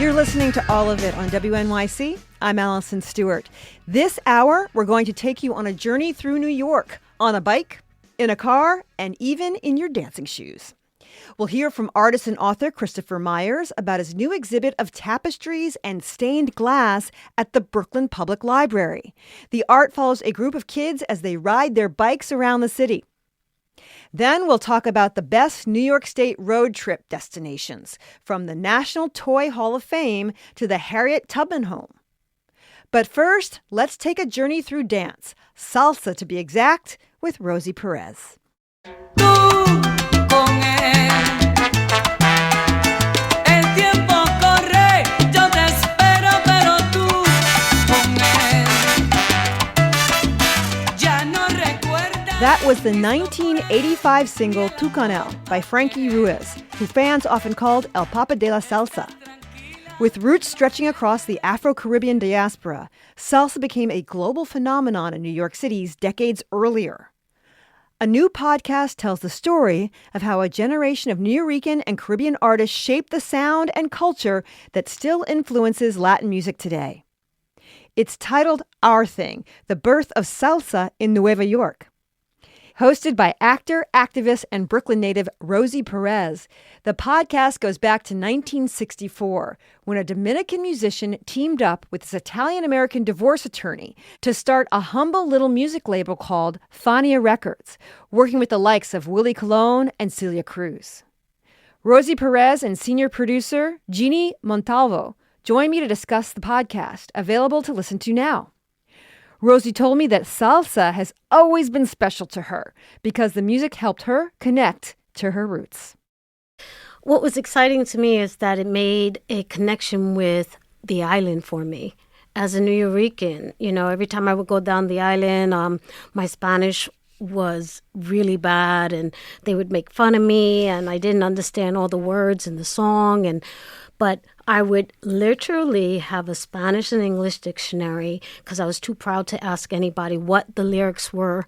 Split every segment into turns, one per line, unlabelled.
You're listening to All of It on WNYC. I'm Allison Stewart. This hour, we're going to take you on a journey through New York, on a bike, in a car, and even in your dancing shoes. We'll hear from artist and author Christopher Myers about his new exhibit of tapestries and stained glass at the Brooklyn Public Library. The art follows a group of kids as they ride their bikes around the city. Then we'll talk about the best New York State road trip destinations, from the National Toy Hall of Fame to the Harriet Tubman home. But first, let's take a journey through dance, salsa to be exact, with Rosie Perez. That was the 1985 single Tucanel by Frankie Ruiz, who fans often called El Papa de la Salsa. With roots stretching across the Afro-Caribbean diaspora, salsa became a global phenomenon in New York City's decades earlier. A new podcast tells the story of how a generation of Nuyorican and Caribbean artists shaped the sound and culture that still influences Latin music today. It's titled Our Thing, The Birth of Salsa in Nueva York. Hosted by actor, activist, and Brooklyn native Rosie Perez, the podcast goes back to 1964, when a Dominican musician teamed up with his Italian-American divorce attorney to start a humble little music label called Fania Records, working with the likes of Willie Colon and Celia Cruz. Rosie Perez and senior producer Jeannie Montalvo join me to discuss the podcast, available to listen to now. Rosie told me that salsa has always been special to her because the music helped her connect to her roots.
What was exciting to me is that it made a connection with the island for me. As a Nuyorican, every time I would go down the island, my Spanish was really bad and they would make fun of me and I didn't understand all the words in the song. But I would literally have a Spanish and English dictionary because I was too proud to ask anybody what the lyrics were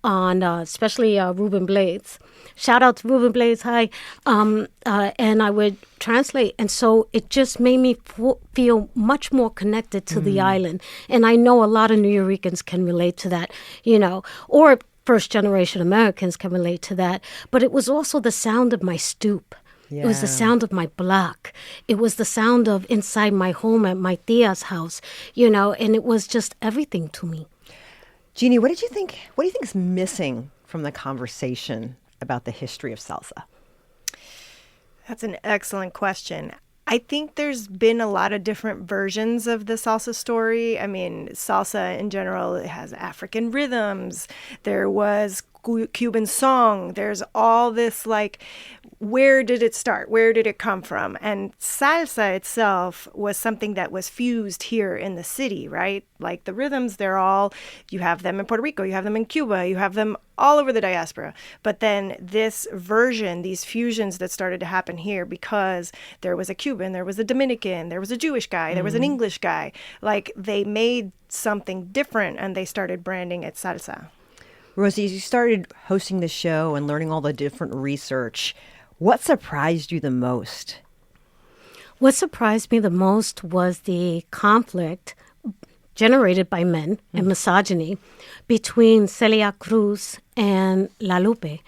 on, especially Ruben Blades. Shout out to Ruben Blades, hi. And I would translate. And so it just made me feel much more connected to the island. And I know a lot of Nuyorican can relate to that, or first-generation Americans can relate to that. But it was also the sound of my stoop. Yeah. It was the sound of my block. It was the sound of inside my home at my tia's house, and it was just everything to me.
Jeannie, what do you think is missing from the conversation about the history of salsa?
That's an excellent question. I think there's been a lot of different versions of the salsa story. I mean, salsa in general, it has African rhythms. There was Cuban song. There's all this, where did it start? Where did it come from? And salsa itself was something that was fused here in the city, right? Like the rhythms, you have them in Puerto Rico, you have them in Cuba, you have them all over the diaspora. But then this version, these fusions that started to happen here because there was a Cuban, there was a Dominican, there was a Jewish guy, there was an English guy. They made something different and they started branding it salsa.
Rosie, as you started hosting the show and learning all the different research, what surprised you the most?
What surprised me the most was the conflict generated by men and misogyny between Celia Cruz and La Lupe.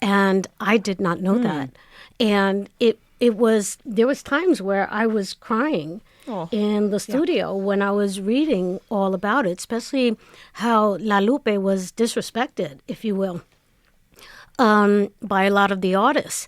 And I did not know that. And there was times where I was crying in the studio when I was reading all about it, especially how La Lupe was disrespected, if you will, by a lot of the artists.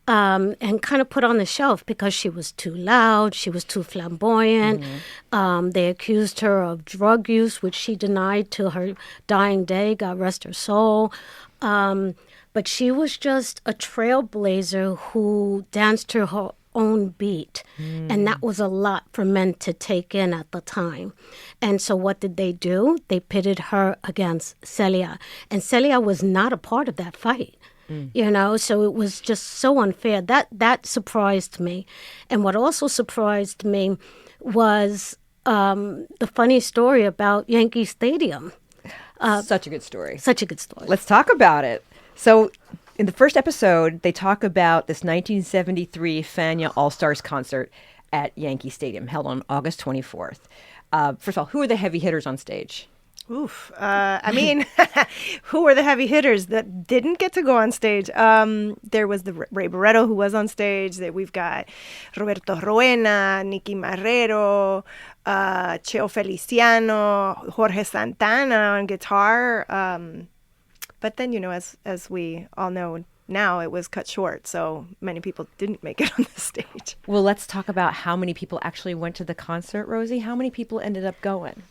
And kind of put on the shelf because she was too loud, she was too flamboyant. They accused her of drug use, which she denied till her dying day, God rest her soul. But she was just a trailblazer who danced to her own beat. And that was a lot for men to take in at the time. And so what did they do? They pitted her against Celia. And Celia was not a part of that fight. So it was just so unfair. That surprised me. And what also surprised me was the funny story about Yankee Stadium.
Such a good story.
Such a good story.
Let's talk about it. So in the first episode, they talk about this 1973 Fania All-Stars concert at Yankee Stadium, held on August 24th. First of all, who are the heavy hitters on stage?
Oof. I mean, who were the heavy hitters that didn't get to go on stage? There was the Ray Barretto, who was on stage. We've got Roberto Roena, Nicky Marrero, Cheo Feliciano, Jorge Santana on guitar. But then, as we all know now, it was cut short. So many people didn't make it on the stage.
Well, let's talk about how many people actually went to the concert, Rosie. How many people ended up going?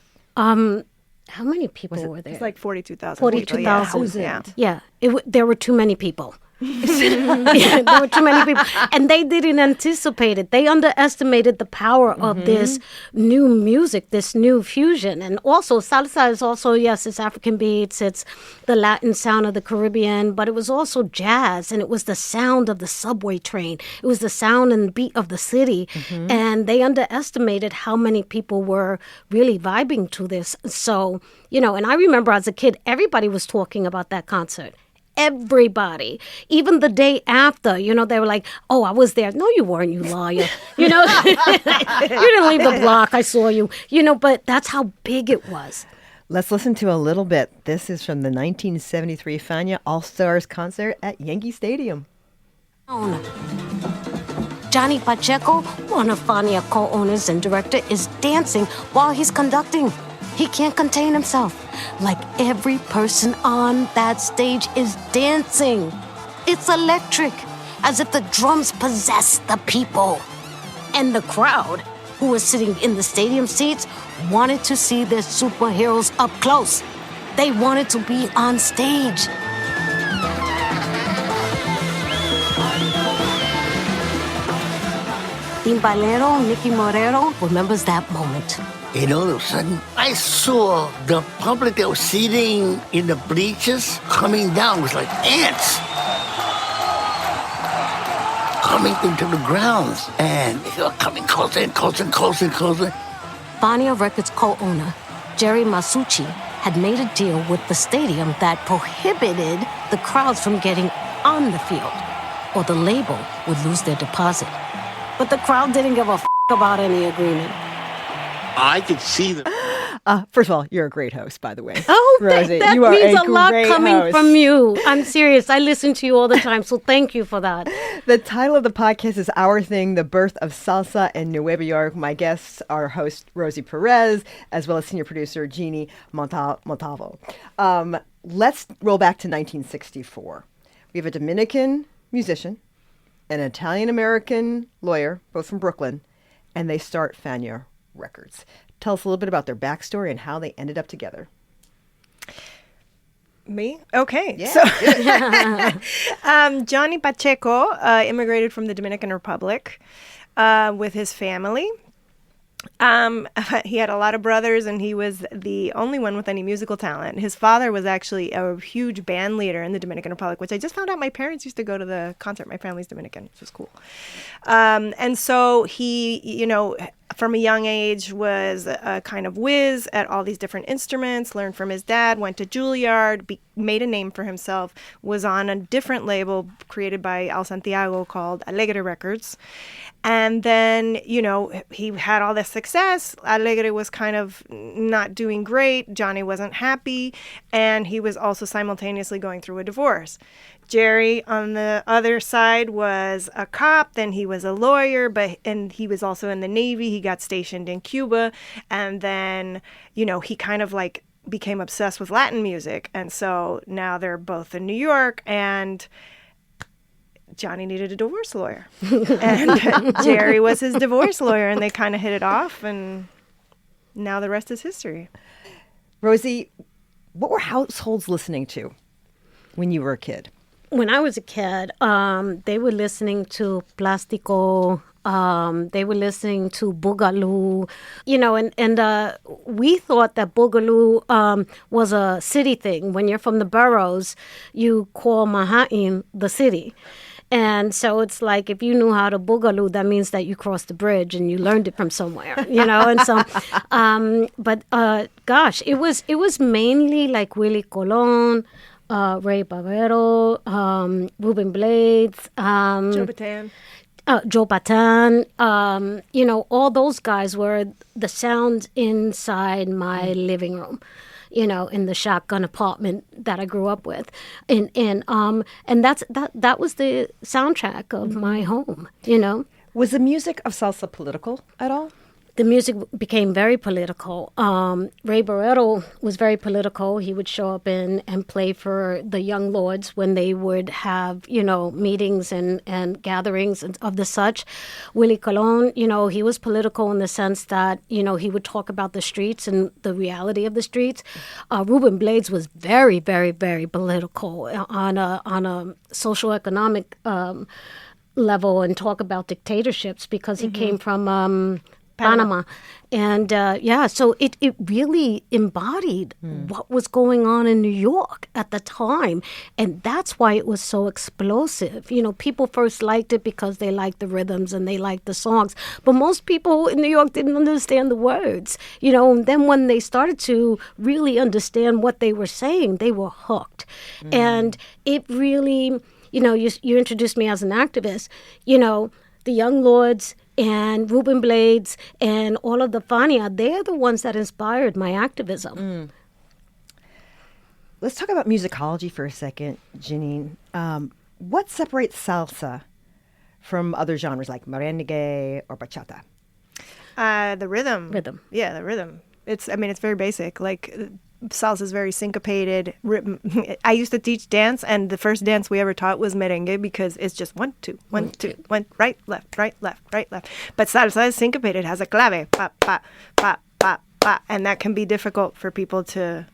How many people were there?
It's like 42,000.
42,000.
Yeah.
Yeah. There were too many people. Yeah, there were too many people. And they didn't anticipate it. They underestimated the power of this new music, this new fusion. And also, salsa is also, yes, it's African beats. It's the Latin sound of the Caribbean. But it was also jazz. And it was the sound of the subway train. It was the sound and beat of the city. And they underestimated how many people were really vibing to this. So, and I remember as a kid, everybody was talking about that concert. Everybody, even the day after, they were like, "Oh, I was there." No, you weren't, you liar. You didn't leave the block. I saw you. But that's how big it was.
Let's listen to a little bit. This is from the 1973 Fania All-Stars concert at Yankee Stadium.
Johnny Pacheco, one of Fania co-owners and director, is dancing while he's conducting. He can't contain himself. Like every person on that stage is dancing. It's electric, as if the drums possess the people. And the crowd, who was sitting in the stadium seats, wanted to see their superheroes up close. They wanted to be on stage. Timbalero Nicky Marrero remembers that moment.
And all of a sudden, I saw the public that was seating in the bleachers coming down. It was like ants coming into the grounds. And they were coming closer and closer and closer and closer.
Fania Records co-owner Jerry Masucci had made a deal with the stadium that prohibited the crowds from getting on the field, or the label would lose their deposit. But the crowd didn't give a about any agreement.
I could see them.
First of all, you're a great host, by the way.
Oh,
Rosie,
that
you are
means
a
a lot
great
coming
host.
from you. I'm serious. I listen to you all the time, so thank you for that.
The title of the podcast is Our Thing, the birth of salsa in Nueva York. My guests are host Rosie Perez, as well as senior producer Jeannie Montalvo. Let's roll back to 1964. We have a Dominican musician, an Italian-American lawyer, both from Brooklyn, and they start Fania Records. Tell us a little bit about their backstory and how they ended up together.
Me? Okay.
Yeah.
So, Johnny Pacheco immigrated from the Dominican Republic with his family. He had a lot of brothers, and he was the only one with any musical talent. His father was actually a huge band leader in the Dominican Republic, which I just found out my parents used to go to the concert. My family's Dominican, which was cool. And so he, from a young age was a kind of whiz at all these different instruments, learned from his dad, went to Juilliard, made a name for himself, was on a different label created by Al Santiago called Alegre Records. And then, he had all this success. Alegre was kind of not doing great. Johnny wasn't happy. And he was also simultaneously going through a divorce. Jerry, on the other side, was a cop. Then he was a lawyer, and he was also in the Navy. He got stationed in Cuba. And then, he kind of became obsessed with Latin music. And so now they're both in New York, and Johnny needed a divorce lawyer. And Jerry was his divorce lawyer, and they kind of hit it off, and now the rest is history.
Rosie, what were households listening to when you were a kid?
When I was a kid, they were listening to Plástico. They were listening to Boogaloo, and we thought that Boogaloo was a city thing. When you're from the boroughs, you call Manhattan the city. And so it's like, if you knew how to boogaloo, that means that you crossed the bridge and you learned it from somewhere, And so, gosh, it was mainly like Willie Colon, Ray Barretto, Ruben Blades,
Joe Bataan.
Joe Batan, all those guys were the sounds inside my living room, in the shotgun apartment that I grew up with, and that was the soundtrack of my home.
Was the music of salsa political at all?
The music became very political. Ray Barretto was very political. He would show up and play for the Young Lords when they would have, meetings and gatherings of the such. Willie Colon, he was political in the sense that, he would talk about the streets and the reality of the streets. Ruben Blades was very, very, very political on a socioeconomic level and talk about dictatorships because he came from Panama. And so it really embodied what was going on in New York at the time. And that's why it was so explosive. People first liked it because they liked the rhythms and they liked the songs. But most people in New York didn't understand the words. And then when they started to really understand what they were saying, they were hooked. And it really, you introduced me as an activist, the Young Lords and Ruben Blades and all of the Fania, they're the ones that inspired my activism.
Let's talk about musicology for a second, Janine. What separates salsa from other genres like merengue or bachata?
The rhythm. Yeah, the rhythm. It's very basic. Like, salsa is very syncopated. I used to teach dance, and the first dance we ever taught was merengue because it's just 1, 2, 1, 2, 1, right, left, right, left, right, left. But salsa is syncopated, has a clave, pa, pa, pa, pa, pa, and that can be difficult for people to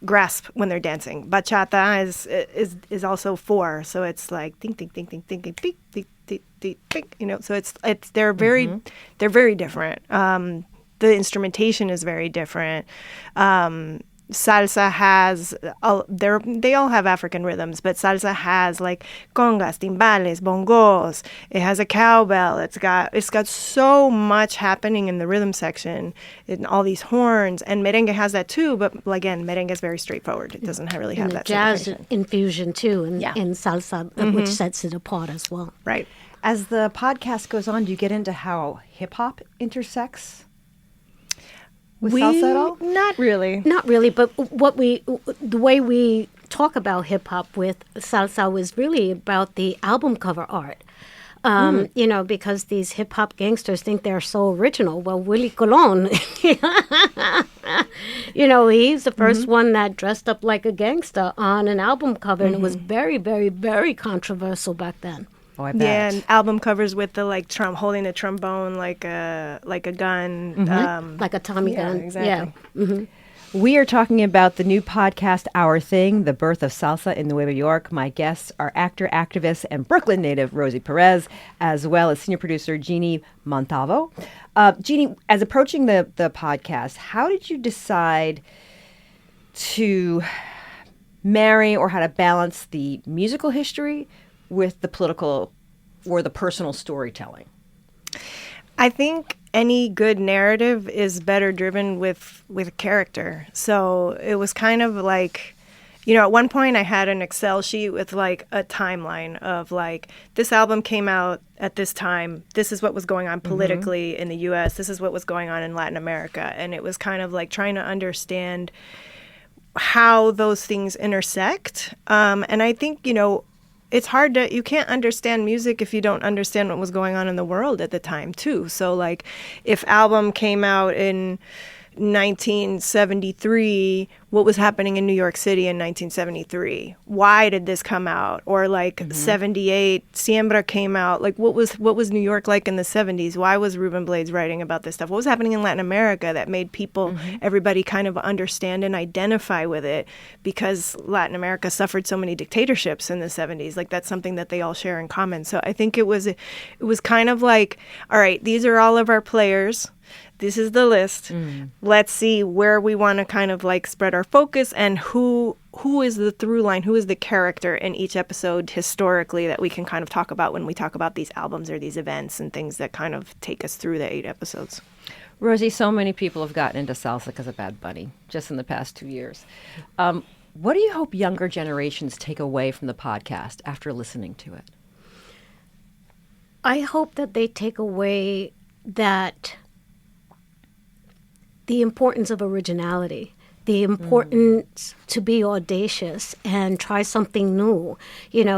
grasp when they're dancing. Bachata is also 4, so it's like ding, ding, ding, ding, ding, ding, ding, ding, ding, ding, ding, so it's they're very different. The instrumentation is very different. Salsa has, they all have African rhythms, but salsa has like congas, timbales, bongos. It has a cowbell. It's got so much happening in the rhythm section, and all these horns. And merengue has that too, but again, merengue is very straightforward. It doesn't really have that
jazz infusion too in salsa, which sets it apart as well.
Right.
As the podcast goes on, do you get into how hip hop intersects with salsa at all?
Not really.
Not really, but the way we talk about hip hop with salsa was really about the album cover art. Because these hip hop gangsters think they're so original. Well, Willie Colon, he's the first one that dressed up like a gangster on an album cover, and it was very, very, very controversial back then.
Oh, I bet.
Yeah, and album covers with the holding the trombone like a gun,
like a Tommy gun.
Exactly.
Yeah.
We are talking about the new podcast, Our Thing, the birth of salsa in Nueva York. My guests are actor, activist, and Brooklyn native Rosie Perez, as well as senior producer Jeannie Montalvo. Jeannie, as approaching the podcast, how did you decide to marry or how to balance the musical history with the political or the personal storytelling?
I think any good narrative is better driven with character. So it was kind of like, at one point I had an Excel sheet with like a timeline of like, this album came out at this time. This is what was going on politically in the U.S. This is what was going on in Latin America. And it was kind of like trying to understand how those things intersect. And I think, it's hard you can't understand music if you don't understand what was going on in the world at the time too. So like if album came out in 1973, what was happening in New York City in 1973? Why did this come out? Or like 78, Siembra came out. Like what was New York like in the 70s? Why was Ruben Blades writing about this stuff? What was happening in Latin America that made people, everybody kind of understand and identify with it? Because Latin America suffered so many dictatorships in the 70s. Like that's something that they all share in common. So I think it was kind of like, all right, these are all of our players. This is the list. Let's see where we want to kind of like spread our focus and who is the through line, who is the character in each episode historically that we can kind of talk about when we talk about these albums or these events and things that kind of take us through the 8 episodes.
Rosie, so many people have gotten into salsa because of Bad Bunny just in the past 2 years. What do you hope younger generations take away from the podcast after listening to it?
I hope that they take away that the importance of originality, the importance to be audacious and try something new,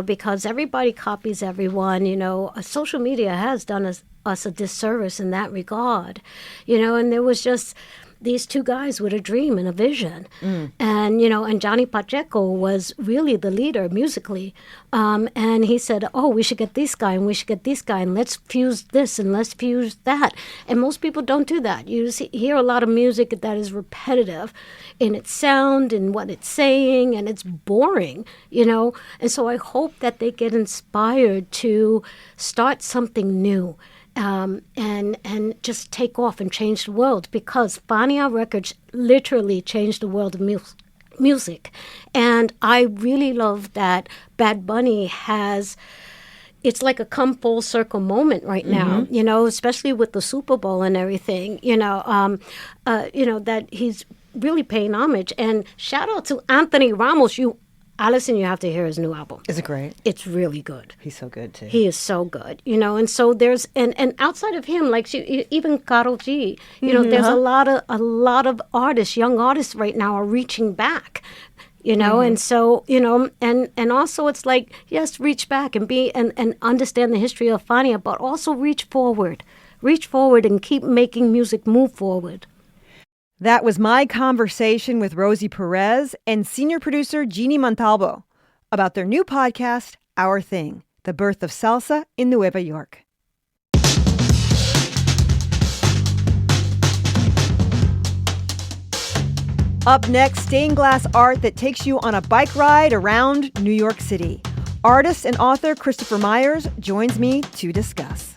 because everybody copies everyone. Social media has done us a disservice in that regard, and there was just these two guys with a dream and a vision. And Johnny Pacheco was really the leader musically. And he said, we should get this guy and we should get this guy and let's fuse this and let's fuse that. And most people don't do that. You hear a lot of music that is repetitive in its sound and what it's saying, and it's boring, And so I hope that they get inspired to start something new. And just take off and change the world, because Fania Records literally changed the world of music. And I really love that Bad Bunny it's like a come full circle moment right now, especially with the Super Bowl and everything, that he's really paying homage. And shout out to Anthony Ramos. Allison, you have to hear his new album.
Is it great?
It's really good.
He's so good, too.
He is so good, and so there's, and outside of him, like even Karol G, there's a lot of artists, young artists right now are reaching back, and so, and also it's like, yes, reach back and and understand the history of Fania, but also reach forward and keep making music move forward.
That was my conversation with Rosie Perez and senior producer Jeannie Montalvo about their new podcast, Our Thing, the birth of salsa in Nueva York. Up next, stained glass art that takes you on a bike ride around New York City. Artist and author Christopher Myers joins me to discuss.